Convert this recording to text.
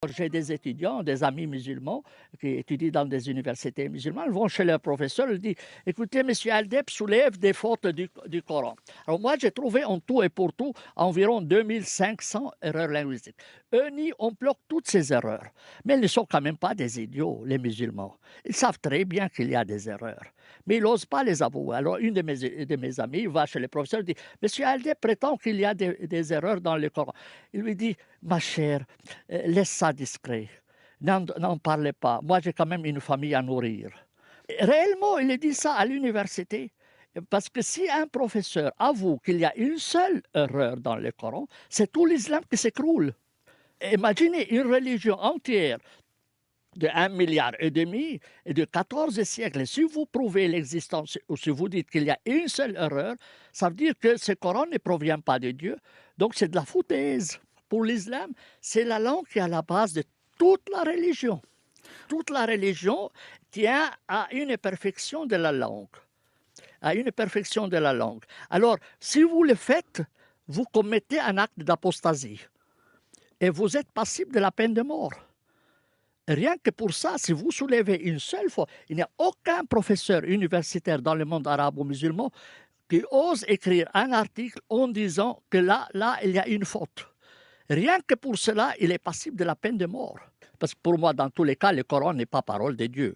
J'ai des étudiants, des amis musulmans qui étudient dans des universités musulmanes, ils vont chez leur professeur, ils disent: «Écoutez, monsieur Aldeb soulève des fautes du Coran». Alors moi, j'ai trouvé en tout et pour tout environ 2500 erreurs linguistiques. Eux nient, on bloque toutes ces erreurs. Mais ils ne sont quand même pas des idiots, les musulmans. Ils savent très bien qu'il y a des erreurs, mais ils n'osent pas les avouer. Alors une de mes amies va chez le professeur et dit: «Monsieur Aldeb prétend qu'il y a des erreurs dans le Coran». Il lui dit: «Ma chère, laisse ça discret. N'en parlez pas. Moi, j'ai quand même une famille à nourrir». Et réellement, il dit ça à l'université. Parce que si un professeur avoue qu'il y a une seule erreur dans le Coran, c'est tout l'islam qui s'écroule. Imaginez une religion entière de 1,5 milliard et de 14 siècles. Si vous prouvez l'existence ou si vous dites qu'il y a une seule erreur, ça veut dire que ce Coran ne provient pas de Dieu. Donc c'est de la foutaise. Pour l'islam, c'est la langue qui est à la base de toute la religion. Toute la religion tient à une perfection de la langue. À une perfection de la langue. Alors, si vous le faites, vous commettez un acte d'apostasie. Et vous êtes passible de la peine de mort. Rien que pour ça, si vous soulevez une seule fois, il n'y a aucun professeur universitaire dans le monde arabo-musulman qui ose écrire un article en disant que là, il y a une faute. Rien que pour cela, il est passible de la peine de mort. Parce que pour moi, dans tous les cas, le Coran n'est pas parole de Dieu.